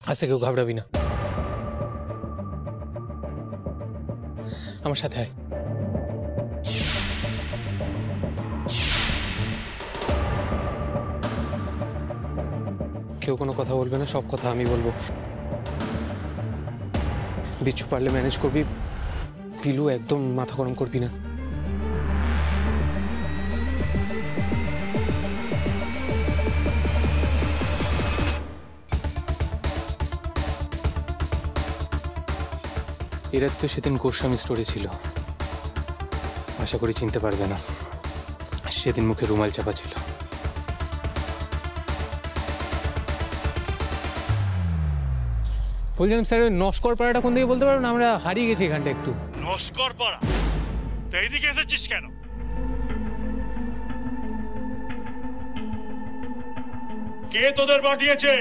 আজ থেকে ঘাবড়াবি না, আমার সাথে আয়। কেউ কোনো কথা বলবে না, সব কথা আমি বলবো। বিচ্ছু পারলে ম্যানেজ করবি, পিলু একদম মাথা গরম করবি না। এরা তো সেদিন গোস্বামী স্টোরে ছিল, আশা করি চিনতে পারবে না। সেদিন মুখে রুমাল চাপা ছিল। বলছিলাম স্যার, ওই নস্কর পাড়াটা কোন দিকে বলতে পারবেন? আমরা হারিয়ে গেছি এখানটা একটু। নস্কর পাড়া? তো এইদিকে এসেছিস কেন? কে তোদের পাঠিয়েছে?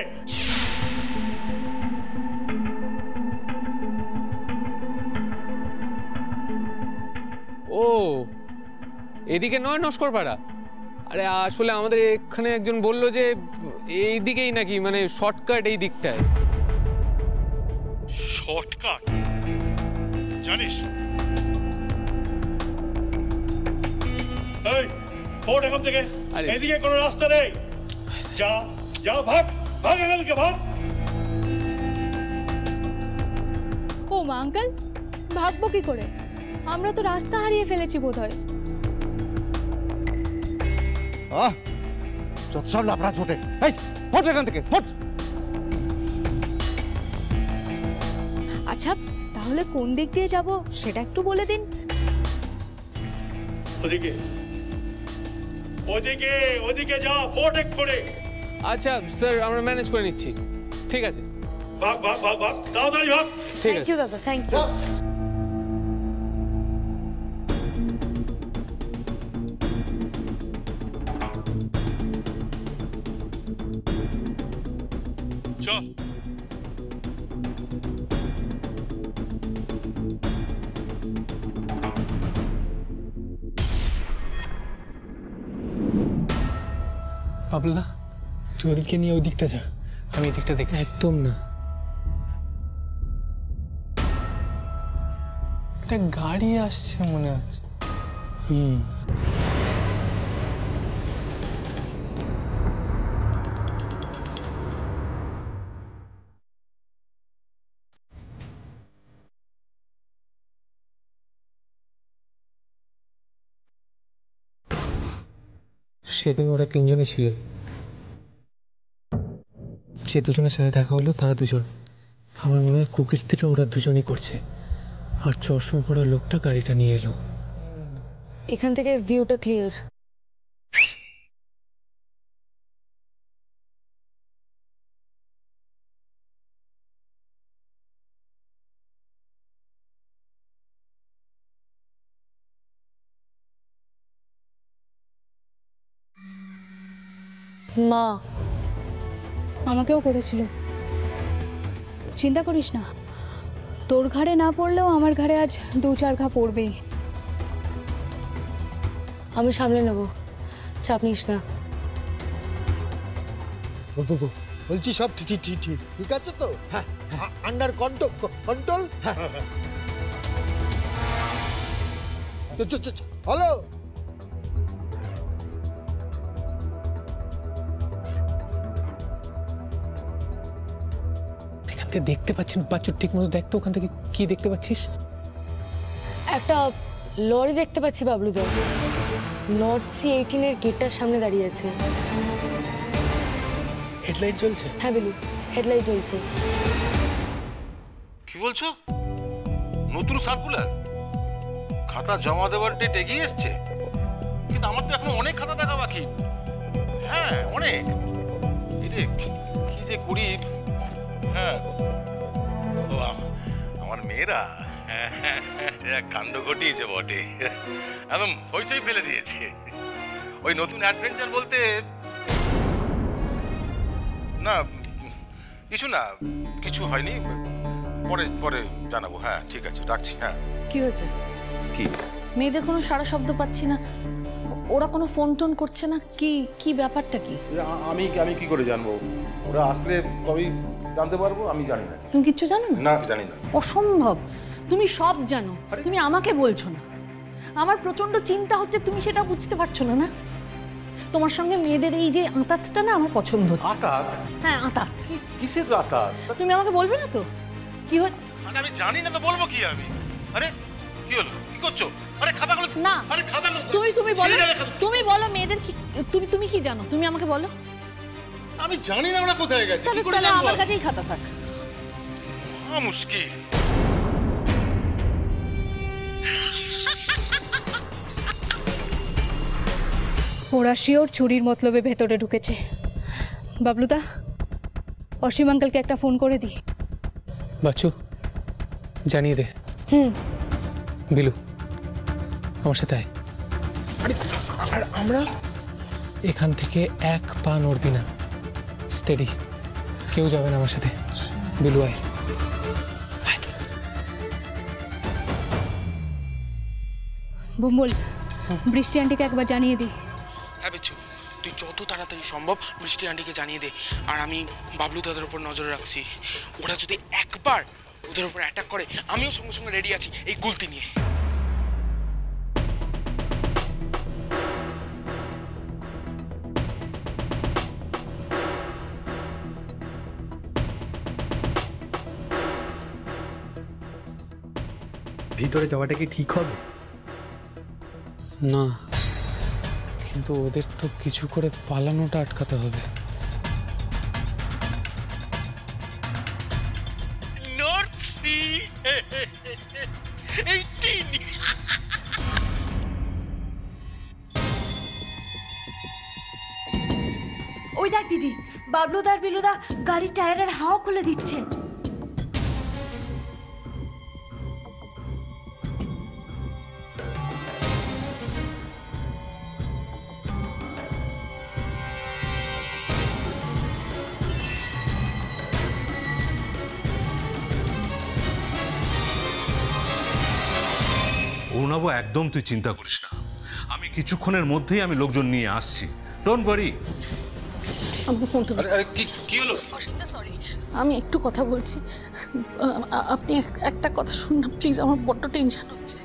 ও, এদিকে নয় নস্কর পাড়া? আরে আসলে আমাদের এখানে একজন বললো যে এই দিকেই নাকি, মানে শর্টকাট এই দিকটায়। শর্টকাট? জানিস এই ওঠ এখান থেকে। এদিকে কোনো রাস্তা নেই, যা যা, ভাগ ভাগ এখান থেকে, ভাগ। ও মা, আঙ্কেল ভাগবো কি করে? আমরা তো রাস্তা হারিয়ে ফেলেছি বোধহয়। যত সব লাফড়া ছোটে, এই ফট এখান থেকে, ফট। আচ্ছা তাহলে কোন দিক দিয়ে যাব সেটা একটু বলে দিন। ওদিকে ওদিকে ওদিকে যা, ফট এক করে। আচ্ছা স্যার, আমরা ম্যানেজ করে নিচ্ছি। ঠিক আছে, ভাগ ভাগ ভাগ ভাগ, তাড়াতাড়ি ভাগ। ঠিক থ্যাংক আছে ইউ দাদা, থ্যাংক ইউ। চল। বাবলুদা, তুই ওদিকে নিয়ে ওই দিকটা যা, আমি এই দিকটা দেখছি। একদম না, একটা গাড়ি আসছে মনে হচ্ছে। সেদিন ওরা তিনজনে ছিল, যে দুজনের সাথে দেখা হলো তারা দুজন। আমার মনে হয় কুকীর্তিটা ওরা দুজনেই করছে। আর চশমা পড়া লোকটা গাড়িটা নিয়ে এলো। এখান থেকে ভিউটা ক্লিয়ার। মা আমাকেও করেছিল। চিন্তা করিস না, তোর ঘাড়ে না পড়লেও আমার ঘাড়ে আজ 2-4 ঘা পড়বেই। আমি সামলে নেব, চাপ নিস না। বলছি সব ঠিক আছে তো? হ্যাঁ, আন্ডার কন্ট্রোল। হ্যালো, দেখতে পাচ্ছেন বাচ্চু? ঠিক মতো দেখ তো, ওখান থেকে কি দেখতে পাচ্ছিস? একটা লরি দেখতে পাচ্ছি বাবলুদা, নর্থ C18 এর গেটটার সামনে দাঁড়িয়ে আছে। হেডলাইট জ্বলছে? হ্যাঁ বিলু, হেডলাইট জ্বলছে। কি বলছো? নতুন সার্কুলার? খাতা জমা দেওয়ার ডেট এগিয়ে এসছে, কিন্তু আমার তো এখন অনেক খাতা দেখা বাকি। হ্যাঁ অনেক। কি যে করি। হ্যাঁ, আমার মেয়েরা কাণ্ড ঘটিয়েছে বটে, একদম হইচই ফেলে দিয়েছে। ওই নতুন অ্যাডভেঞ্চার বলতে না, কিছু হয়নি, পরে জানাবো। হ্যাঁ ঠিক আছে, রাখছি। হ্যাঁ। কি হয়েছে? কি? মেয়েদের কোনো সারা শব্দ পাচ্ছি না, ওরা কোনো ফোন টোন করছে না? কি কি ব্যাপারটা কি? আমি আমি কি করে জানবো? ওরা আসলে তবেই জানতে পারবো। আমি জানি না। তুমি কিচ্ছু জানো না? না, জানি না। অসম্ভব, তুমি সব জানো, তুমি আমাকে বলছো না। আমার প্রচন্ড চিন্তা হচ্ছে, তুমি সেটা বুঝতে পারছো না। না, তোমার সঙ্গে মেয়েদের এই যে আঁতাতটা না আমার পছন্দ হচ্ছে। আতাত? হ্যাঁ, আঁতাত। কিসের আতাত? তুমি আমাকে বলবে না তো কি হয়? আরে আমি জানি না তো বলবো কি আমি? আরে কি হলো? কি করছো? আরে খাতাগুলো না, আরে খাতাগুলো তুমি বলো, তুমি বলো মেয়েদের কি, তুমি কি জানো? তুমি আমাকে বলো। আমি জানি না ওরা কোথায় গেছে। কি করে তাহলে জানবো? আমার কাছেই খাতা থাক। মুশকিল। ওরা শিওর চুরির মতলবে ভেতরে ঢুকেছে। বাবলুদা, অসীম আঙ্কেলকে একটা ফোন করে দি। বাচ্চু, জানিয়ে দে। বিলু, আমার সাথে আয়। আর আমরা এখান থেকে এক পা নড়বি না। স্টেডি, কেউ যাবে না আমার সাথে। বিলু আয়। বুমবুল, বৃষ্টি আন্টিকে একবার জানিয়ে দি। হ্যাঁ বিচ্ছু, তুই যত তাড়াতাড়ি সম্ভব বৃষ্টি আন্টিকে জানিয়ে দে। আর আমি বাবলু দাদার উপর নজর রাখছি। ওরা যদি একবার ওদের উপর অ্যাটাক করে, আমিও সঙ্গে সঙ্গে রেডি আছি এই গুলতি নিয়ে। ভিতরে যাওয়াটা কি ঠিক হবে? না, কিন্তু ওদের তো কিছু করে পালানোটা আটকাতে হবে। ওই দেখ দিদি, বাবলুদার বিলুদা গাড়ির টায়ারের হাওয়া খুলে দিচ্ছে। অরুণাবু, একদম তুই চিন্তা করিস না। আমি কিছুক্ষণের মধ্যেই আমি লোকজন নিয়ে আসছি। Don't worry. আরে কি হলো? সরি, আমি একটু কথা বলছি। আপনি একটা কথা শুনুন না প্লিজ, আমার বড্ড টেনশন হচ্ছে।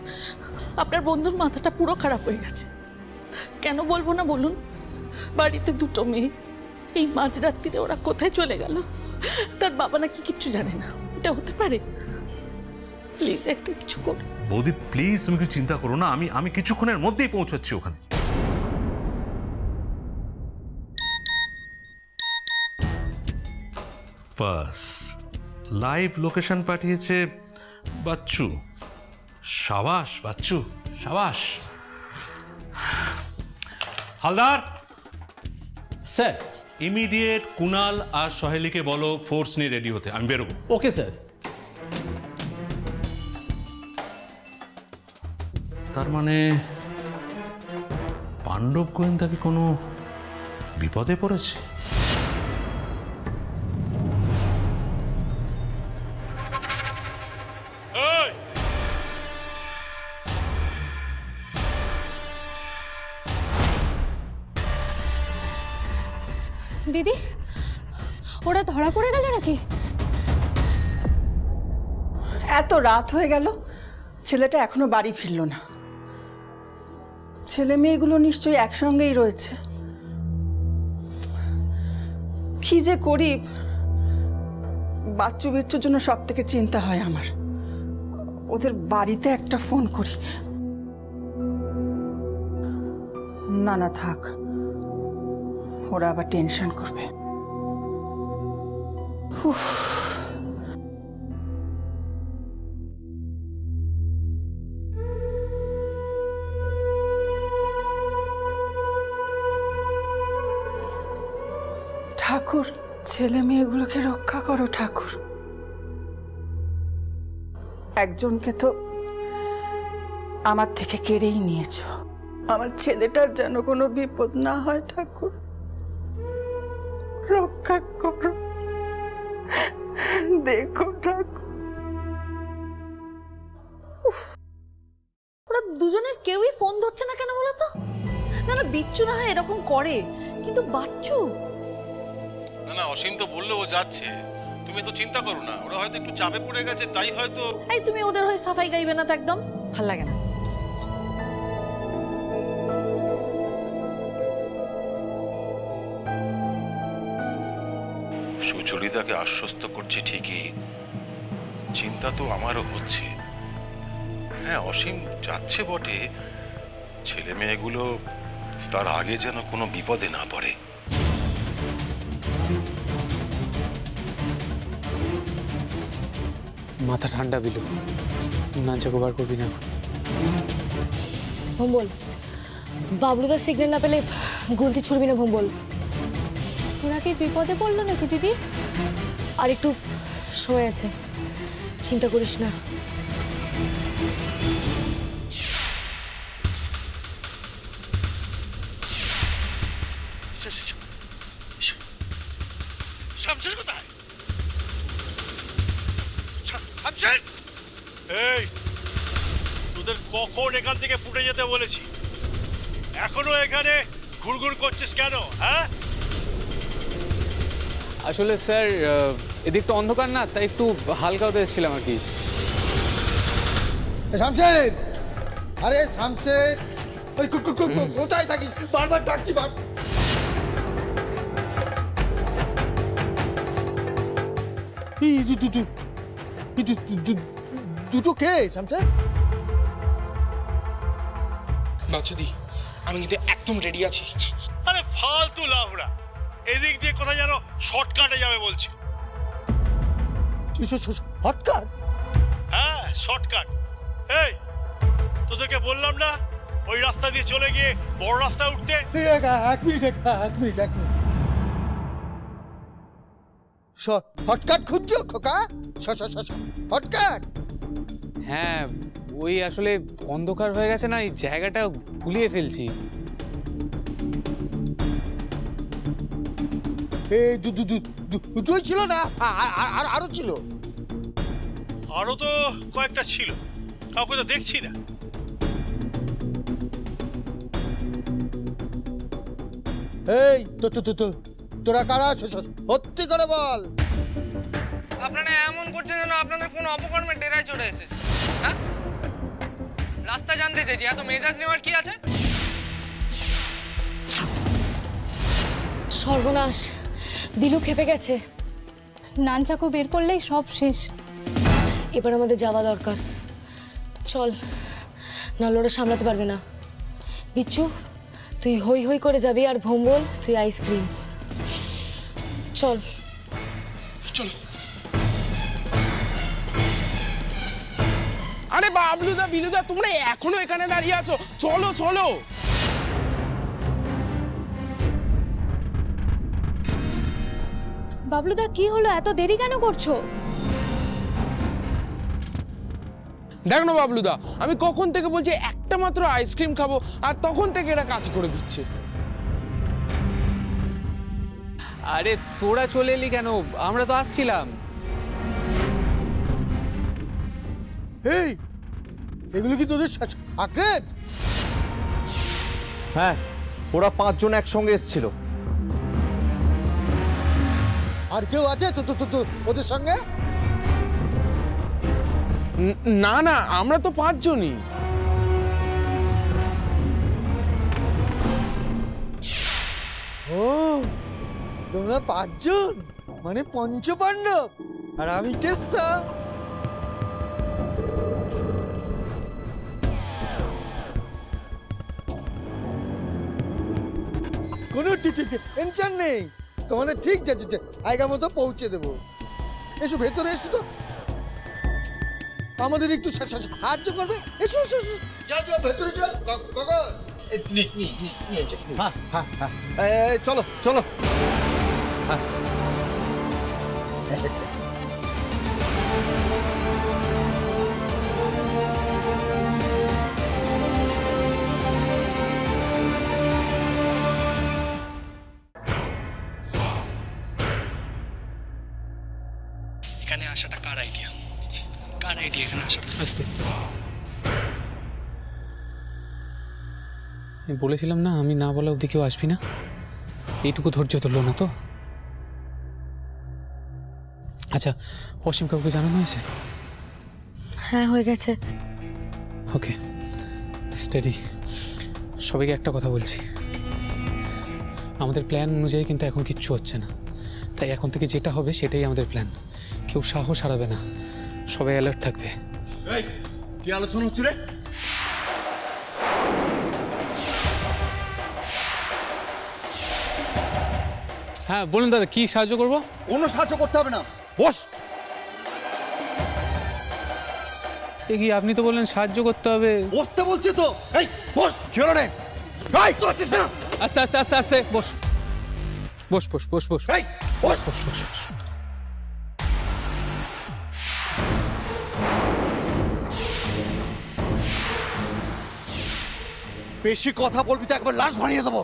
আপনার বন্ধুর মাথাটা পুরো খারাপ হয়ে গেছে। কেন বলবো না বলুন? বাড়িতে দুটো মেয়ে, এই মাঝরাত্রিরে ওরা কোথায় চলে গেল? তার বাবা নাকি কিচ্ছু জানে না। এটা হতে পারে? প্লিজ একটা কিছু করুন। বৌদি প্লিজ, তুমি কিছু চিন্তা করো না। আমি কিছুক্ষণের মধ্যেই পৌঁছাচ্ছি ওখানে। বাস, লাইভ লোকেশন পাঠিয়েছে বাচ্চু। সাবাস বাচ্চু, সাবাস। হালদার স্যার, ইমিডিয়েট কুনাল আর সহেলিকে বলো ফোর্স নিয়ে রেডি হতে। আমি বেরোবো। Okay sir. তার মানে পাণ্ডব গোয়েন্দা কি কোনো বিপদে পড়েছে? দিদি, ওরা ধরা পড়ে গেল নাকি? এত রাত হয়ে গেল, ছেলেটা এখনো বাড়ি ফিরল না। ছেলে মেয়েগুলো নিশ্চয়ই একসঙ্গেই রয়েছে। কি যে করি, বাচ্চু বিচ্চুর জন্য সব থেকে চিন্তা হয় আমার। ওদের বাড়িতে একটা ফোন করি। না না থাক, ওরা আবার টেনশন করবে। ঠাকুর, ছেলে মেয়েগুলোকে রক্ষা করো ঠাকুর। একজনকে তো আমার থেকে কেড়েই নিয়েছো। আমার ছেলেটার যেন কোনো বিপদ না হয় ঠাকুর, রক্ষা করো, দেখো ঠাকুর। ওরা দুজনের কেউই ফোন ধরছে না কেন বলো তো? না না, বিচ্ছু না হয় এরকম করে, কিন্তু বাচ্চু না না, অসীম তো বললো ও যাচ্ছে, তুমি তো চিন্তা করো না, ওরা হয়তো একটু চাপে পড়ে গেছে, তাই হয়তো। এই তুমি ওদের হয়ে সাফাই গাইবে না তো, একদম ভাল লাগে না। সুচরিতাকে আশ্বস্ত করছি ঠিকই, চিন্তা তো আমারও হচ্ছে। হ্যাঁ, অসীম যাচ্ছে বটে, ছেলে মেয়েগুলো তার আগে যেন কোনো বিপদে না পড়ে। মাথা ঠান্ডা বিলু, নাঞ্চা গোবার করবি না। ভম্বল, বাবলুদার সিগন্যাল না পেলে গুলতি ছুড়বি না ভম্বল। ওরা কি বিপদে পড়লো নাকি দিদি? আর একটু সময় আছে, চিন্তা করিস না। শামশের কোথায়? শামশের, এই তোদের কখন এখান থেকে ফুটে যেতে বলেছি? এখনো এখানে ঘুরঘুর করছিস কেন? হ্যাঁ, আসলে স্যার এদিকটা অন্ধকার না, তাই একটু হালকা হতে এসেছিলাম আর কি। শামশের, আরে শামশের, ওই কোথায় থাকিস? বারবার ডাকছি। দুটো কে শামশের? বাচ্চুদি, আমি কিন্তু একদম রেডি আছি। আরে ফালতু লাউড়া, এদিক দিয়ে কোথায় যেন শর্টকাটে যাবে বলছে। শর্টকাট? হ্যাঁ, শর্টকাট। এই তোদেরকে বললাম না ওই রাস্তা দিয়ে চলে গিয়ে বড় রাস্তায় উঠতে? এক মিনিট। শর্টকাট খুঁজছো খোকা? শর্টকাট? হ্যাঁ, ওই আসলে অন্ধকার হয়ে গেছে না, এই জায়গাটা ভুলিয়ে ফেলছি। এই দুটোই ছিল না, আরো ছিল? আরো তো কয়েকটা ছিল, কাউকে তো দেখছি না। এই তোরা কারা? সত্যি করে বল। আপনারা এমন করছেন যেন আপনাদের কোনো অপকর্মের ডেরায় চলে এসেছে। হ্যাঁ, রাস্তা জানতে চাইছি, এত মেজাজ নেওয়ার কি আছে? সর্বনাশ, বিলু খেপে গেছে। নানচাকু বের করলেই সব শেষ। এবার আমাদের যাওয়া দরকার, চল, নাহলে ওরা সামলাতে পারবে না। বিচ্ছু, তুই হই হই করে যাবি, আর ভম্বল তুই আইসক্রিম। চল চলো। আরে বাবলুদা, বিলুদা, তোমরা এখনো এখানে দাঁড়িয়ে আছো? চলো চলো। বাবলুদা, কি হলো? এত দেরি কেন করছো? দেখ না বাবলুদা, আমি কখন থেকে বলছি একটা মাত্র আইসক্রিম খাবো, আর তখন থেকে এরা কাজ করে দিচ্ছে। আরে তোরা চলে এলি কেন? আমরা তো আসছিলাম। এই এগুলো কি তোদের আক্রেত? হ্যাঁ, ওরা 5 জন একসঙ্গে এসেছিল। আর কেউ আছে তো ওদের সঙ্গে? না না, আমরা তো 5 জনই। ও, তোমরা 5 জন, মানে পঞ্চপাণ্ডব, আর আমি কেষ্টা। কোনো টেনশন নেই, তোমাদের ঠিক জায়গা মতো পৌঁছে দেবো। এসো ভেতরে, এসো তো, আমাদের একটু সাহায্য করবে। এসো এসো এসো, যাও ভেতরে যাও। চলো চলো। এখানে আসাটা কার আইডিয়া? কার আইডিয়া এখানে আসাটা? আমি বলেছিলাম না আমি না বলা অবধি কেউ আসবি না। এইটুকু ধৈর্য ধরলো না তো। আচ্ছা, অসীম কাকুকে জানানো হয়েছে? হ্যাঁ, হয়ে গেছে। ওকে, স্টেডি। সবাইকে একটা কথা বলছি, আমাদের প্ল্যান অনুযায়ী কিন্তু এখন কিচ্ছু হচ্ছে না। তাই এখন থেকে যেটা হবে সেটাই আমাদের প্ল্যান। কেউ সাহস হারাবে না, সবাই অ্যালার্ট থাকবে। কি আলোচনা হচ্ছে রে? হ্যাঁ বলুন দাদা, কি সাহায্য করবো? কোনো সাহায্য করতে হবে না, বস। কি আপনি তো বললেন সাহায্য করতে হবে। বসতে বলছি তো। এই বস। কি হলো রে? আস্তে আস্তে আস্তে আস্তে বস বস বস বস বস বস বস বস। বেশি কথা বলবি তো একবার লাশ ভাঙিয়ে দেবো।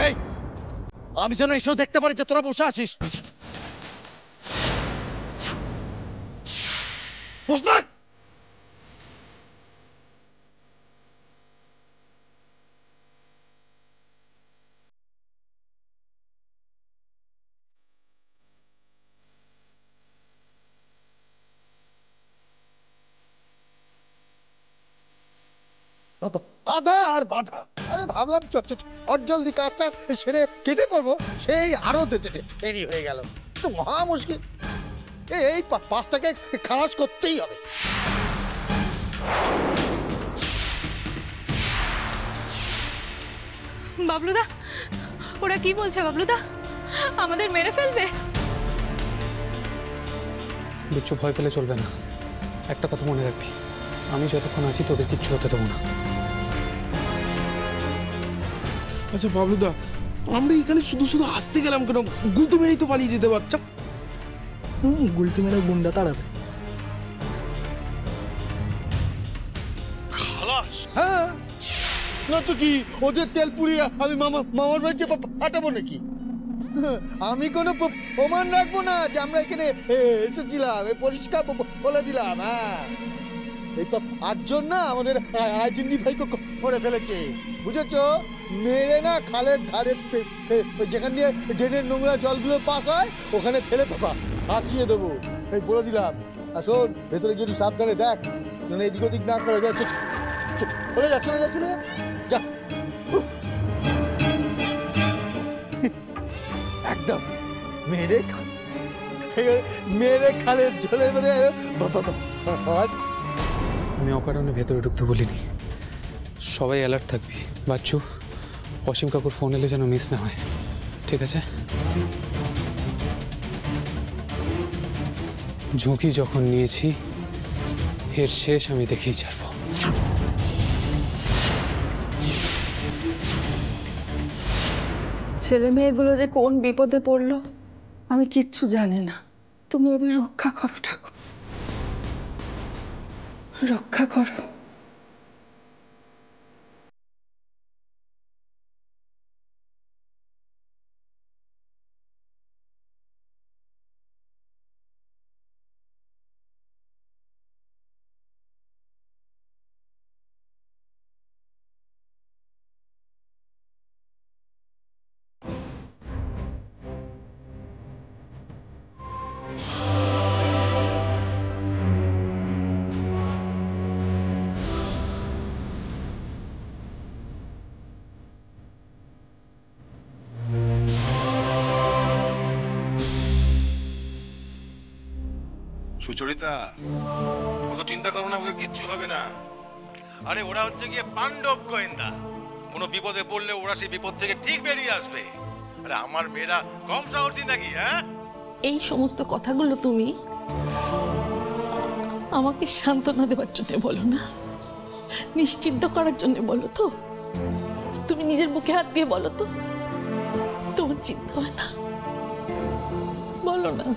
এই, আমি যেন এসব দেখতে পারি যে তোরা বসে আছিস। বস না। বাধা আর বাধা। আরে ভাবলাম জলদি কাজটা সেরে কেটে করবো, সেই আরো দেরি হয়ে গেল। তো মহা মুশকিল। এই পাঁচটাকে খালাস করতেই হবে। বাবলুদা, ওরা কি বলছে বাবলুদা? আমাদের মেরে ফেলবে? বিচ্ছু, ভয় পেলে চলবে না। একটা কথা মনে রাখবি, আমি যতক্ষণ আছি তোদের কিচ্ছু হতে দেবো না। আচ্ছা বাবলুদা, আমরা এখানে শুধু শুধু আসতে গেলাম কেন? গুলতি মেরেই তো পালিয়ে যেতে বাচ্চা। গুলতি মেরে গুন্ডা তাড়াবে। খালাস? হ্যাঁ, না তো কি, ওদের তেল পুড়িয়ে আমি মামার বাড়িতে পাঠাবো নাকি? আমি কোনো প্রমাণ রাখবো না যে আমরা এখানে এসেছিলাম, পরিষ্কার বলে দিলাম। হ্যাঁ, এই 8 জন না আমাদের আইডেন্টিফাই করে ফেলেছে, বুঝেছো? মেরে না খালের ধারে যেখান দিয়ে ড্রেনের নোংরা জলগুলো পাস হয় ওখানে ফেলে ভাসিয়ে দেবো, এই বলে দিলাম। আর শোন, ভেতরে গিয়ে একটু সাবধানে দেখ, মানে এদিক ওদিক না করে যায়। চলে যা চলে যা চলে যা যা। একদম মেরে খালের জলের মধ্যে। আমি অকারণে ভেতরে ঢুকতে বলিনি। সবাই অ্যালার্ট থাকবি। বাচ্চু, অসীম কাকুর ফোন এলে যেন মিস না হয়, ঠিক আছে? ঝুঁকি যখন নিয়েছি এর শেষ আমি দেখেই ছাড়বো। ছেলে মেয়েগুলো যে কোন বিপদে পড়লো আমি কিচ্ছু জানি না। তুমি ওদের রক্ষা করো ঠাকুর, রক্ষা করো। সুচরিতা, অত চিন্তা করো না, ওদের কিচ্ছু হবে না। আরে ওরা হচ্ছে গিয়ে পাণ্ডব গোয়েন্দা, কোনো বিপদে পড়লে ওরা সেই বিপদ থেকে ঠিক বেরিয়ে আসবে। আরে আমার মেয়েরা কম সাহসী নাকি? হ্যাঁ, এই সমস্ত কথাগুলো তুমি আমাকে সান্ত্বনা দেওয়ার জন্য বলো না, নিশ্চিন্ত করার জন্য বলো তো। তুমি নিজের মুখে হাত দিয়ে বলো তো, তোমার চিন্তা হয় না? বলো না।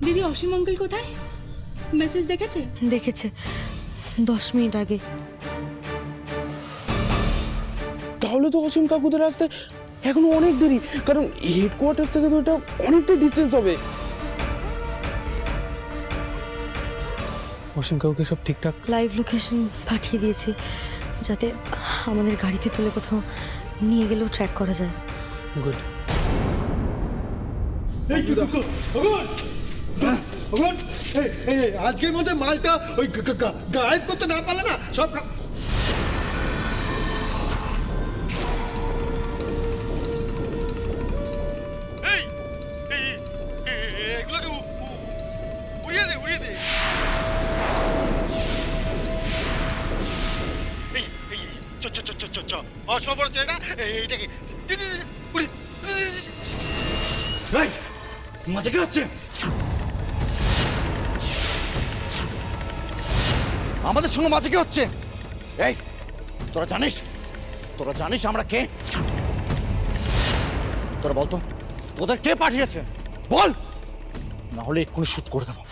দিদি, অসীম আঙ্কেল কোথায়? মেসেজ দেখেছে? দেখেছে 10 মিনিট আগে। তাহলে তো অসীম কাকুদের আসতে এখনো অনেক দেরি, কারণ হেডকোয়ার্টার থেকে তো এটা অনেকটা ডিস্টেন্স হবে। অসীম কাউকে সব ঠিকঠাক লাইভ লোকেশন পাঠিয়ে দিয়েছি, যাতে আমাদের গাড়িতে তুলে কোথাও নিয়ে গেলেও ট্র্যাক করা যায়। গুড। আজকের মধ্যে মালটা ওই গায়েব করতে না পারলে না সব এগুলোকে উড়িয়ে দে, উড়িয়ে দে। অসম্ভব এটা, এইটাকে মাঝে কি হচ্ছে? আমাদের সঙ্গে মাঝে কি হচ্ছে? এই তোরা জানিস আমরা কে? তোরা বলতো তোদের কে পাঠিয়েছে, বল, না হলে এক্ষুনি শুট করে দেবো।